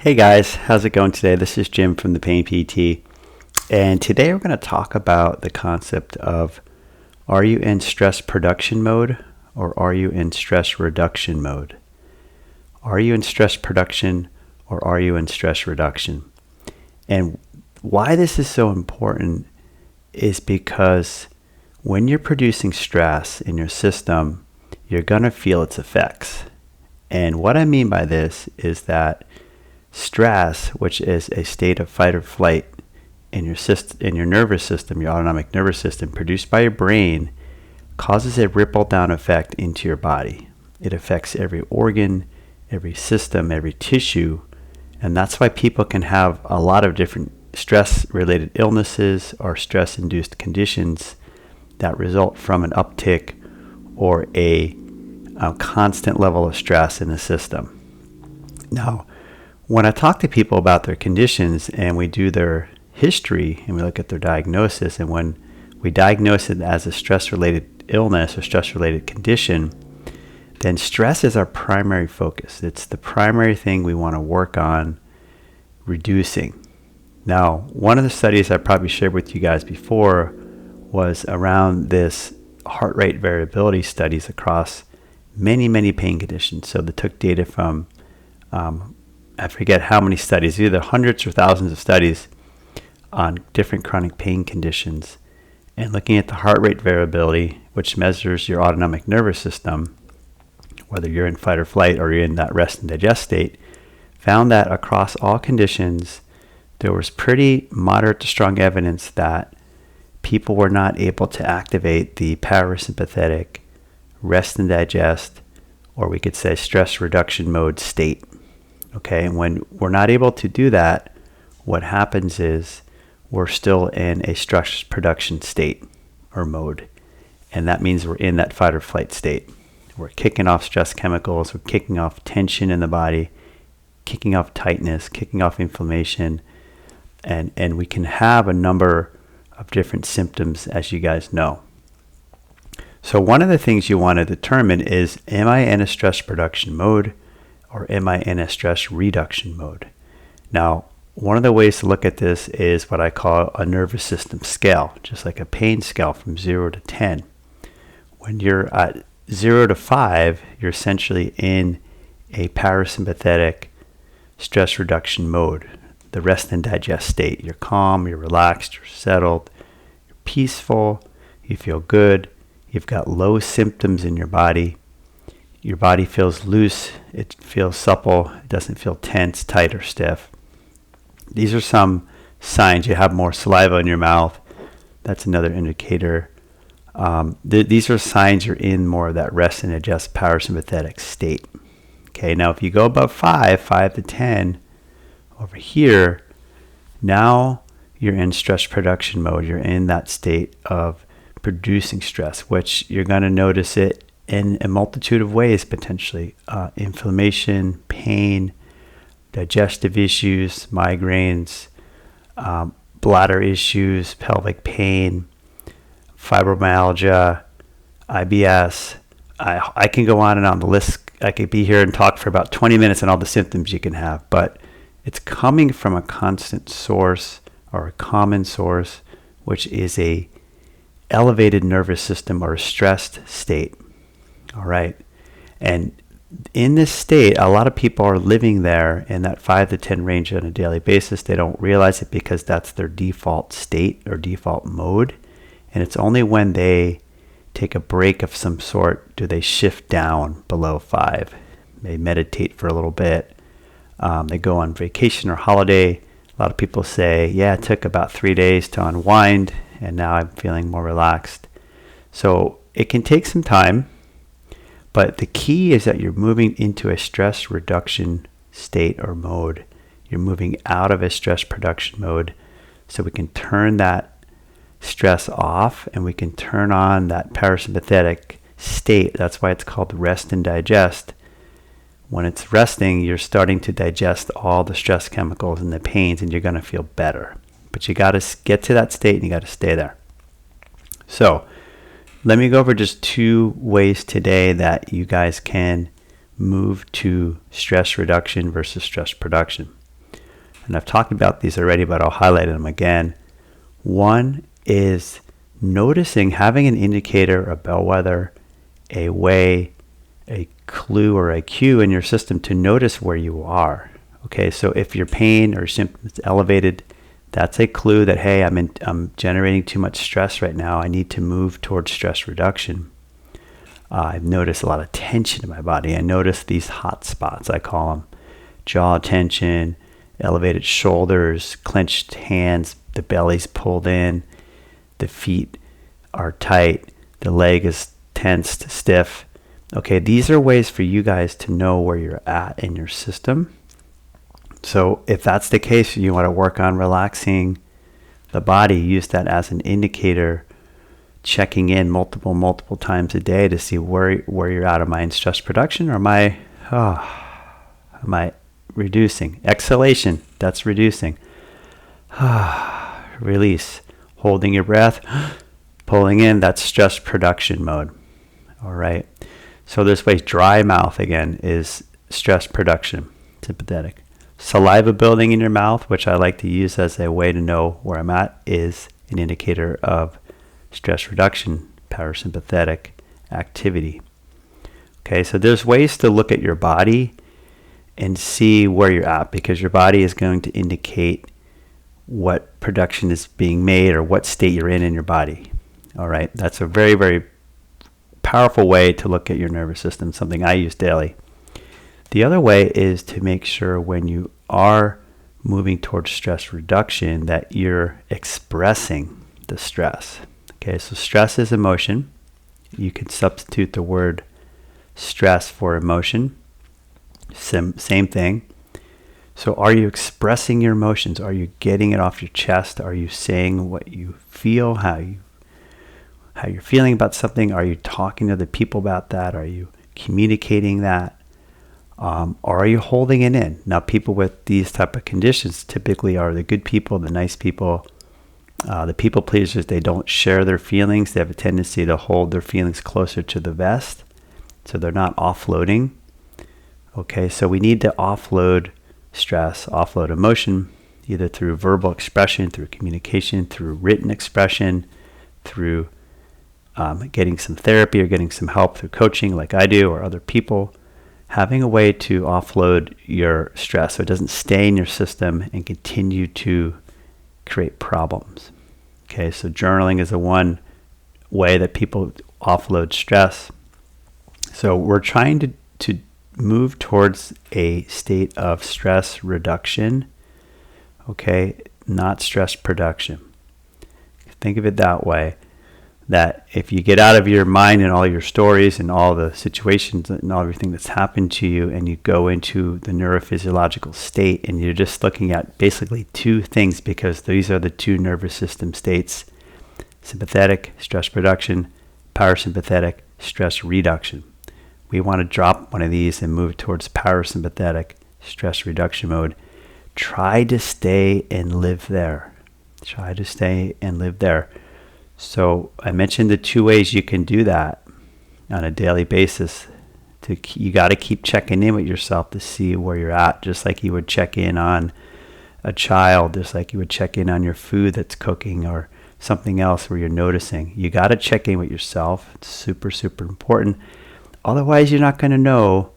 Hey guys, how's it going today? This is Jim from the Pain PT, and today we're going to talk about the concept of, are you in stress production mode or are you in stress reduction mode? Are you in stress production or are you in stress reduction? And why this is so important is because when you're producing stress in your system, you're going to feel its effects. And what I mean by this is that stress, which is a state of fight or flight in your nervous system, your autonomic nervous system, produced by your brain, causes a ripple down effect into your body. It affects every organ, every system, every tissue, and that's why people can have a lot of different stress-related illnesses or stress-induced conditions that result from an uptick or a constant level of stress in the system. Now, when I talk to people about their conditions and we do their history and we look at their diagnosis, and when we diagnose it as a stress-related illness or stress-related condition, then stress is our primary focus. It's the primary thing we want to work on reducing. Now, one of the studies I probably shared with you guys before was around this heart rate variability studies across many pain conditions. So they took data from, I forget how many studies, either hundreds or thousands of studies on different chronic pain conditions, and looking at the heart rate variability, which measures your autonomic nervous system, whether you're in fight or flight or you're in that rest and digest state, found that across all conditions, there was pretty moderate to strong evidence that people were not able to activate the parasympathetic rest and digest, or we could say stress reduction mode state. Okay, and when we're not able to do that, what happens is we're still in a stress production state or mode. And that means we're in that fight or flight state. We're kicking off stress chemicals, we're kicking off tension in the body, kicking off tightness, kicking off inflammation, and we can have a number of different symptoms, as you guys know. So one of the things you want to determine is, am I in a stress production mode or am I in a stress reduction mode? Now, one of the ways to look at this is what I call a nervous system scale, just like a pain scale from 0 to 10. When you're at 0 to 5, you're essentially in a parasympathetic stress reduction mode, the rest and digest state. You're calm, you're relaxed, you're settled, you're peaceful, you feel good, you've got low symptoms in your body feels loose, it feels supple, it doesn't feel tense, tight, or stiff. These are some signs. You have more saliva in your mouth. That's another indicator. These are signs you're in more of that rest and digest parasympathetic state. Okay, now if you go above 5 to 10, over here, now you're in stress production mode. You're in that state of producing stress, which you're going to notice it in a multitude of ways potentially. Inflammation, pain, digestive issues, migraines, bladder issues, pelvic pain, fibromyalgia, IBS. I can go on and on the list. I could be here and talk for about 20 minutes on all the symptoms you can have, but it's coming from a constant source or a common source, which is a elevated nervous system or a stressed state. All right. And in this state, a lot of people are living there in that 5 to 10 range on a daily basis. They don't realize it because that's their default state or default mode. And it's only when they take a break of some sort do they shift down below 5. They meditate for a little bit. They go on vacation or holiday. A lot of people say, yeah, it took about 3 days to unwind, and now I'm feeling more relaxed. So it can take some time, but the key is that you're moving into a stress reduction state or mode. You're moving out of a stress production mode so we can turn that stress off and we can turn on that parasympathetic state. That's why it's called rest and digest. When it's resting, you're starting to digest all the stress chemicals and the pains, and you're going to feel better. But you got to get to that state and you got to stay there. So let me go over just 2 ways today that you guys can move to stress reduction versus stress production. And I've talked about these already, but I'll highlight them again. One is noticing, having an indicator, a bellwether, a way, a clue or a cue in your system to notice where you are. Okay, so if your pain or symptoms is elevated, that's a clue that, hey, I'm generating too much stress right now. I need to move towards stress reduction. I've noticed a lot of tension in my body. I notice these hot spots, I call them. Jaw tension, elevated shoulders, clenched hands, the belly's pulled in, the feet are tight, the leg is tensed, stiff. Okay, these are ways for you guys to know where you're at in your system. So if that's the case, you want to work on relaxing the body. Use that as an indicator, checking in multiple times a day to see where you're at. Am I in stress production, or am I reducing? Exhalation, that's reducing. Release, holding your breath, pulling in, that's stress production mode. All right. So this way, dry mouth again is stress production, sympathetic. Saliva building in your mouth, which I like to use as a way to know where I'm at, is an indicator of stress reduction, parasympathetic activity. Okay, so there's ways to look at your body and see where you're at, because your body is going to indicate what production is being made or what state you're in your body. All right, that's a very, very powerful way to look at your nervous system, something I use daily. The other way is to make sure when you are moving towards stress reduction that you're expressing the stress. Okay, so stress is emotion. You can substitute the word stress for emotion. Same thing. So are you expressing your emotions? Are you getting it off your chest? Are you saying what you feel, how you're feeling about something? Are you talking to other people about that? Are you communicating that? Or are you holding it in? Now, people with these type of conditions typically are the good people, the nice people, the people pleasers. They don't share their feelings. They have a tendency to hold their feelings closer to the vest, so they're not offloading. Okay, so we need to offload stress, offload emotion, either through verbal expression, through communication, through written expression, through getting some therapy or getting some help through coaching like I do, or other people. Having a way to offload your stress so it doesn't stay in your system and continue to create problems. Okay, so journaling is the one way that people offload stress. So we're trying to move towards a state of stress reduction, okay, not stress production. Think of it that way, that if you get out of your mind and all your stories and all the situations and all everything that's happened to you, and you go into the neurophysiological state, and you're just looking at basically two things, because these are the two nervous system states: sympathetic, stress production; parasympathetic, stress reduction. We want to drop one of these and move towards parasympathetic, stress reduction mode. Try to stay and live there. Try to stay and live there. So I mentioned the two ways you can do that on a daily basis. You got to keep checking in with yourself to see where you're at, just like you would check in on a child, just like you would check in on your food that's cooking or something else where you're noticing. You got to check in with yourself. It's super, super important. Otherwise, you're not going to know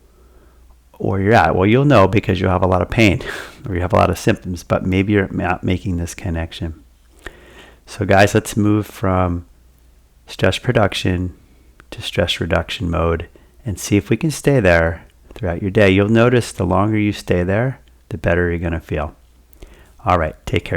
where you're at. Well, you'll know because you'll have a lot of pain or you have a lot of symptoms, but maybe you're not making this connection. So guys, let's move from stress production to stress reduction mode and see if we can stay there throughout your day. You'll notice the longer you stay there, the better you're going to feel. All right, take care.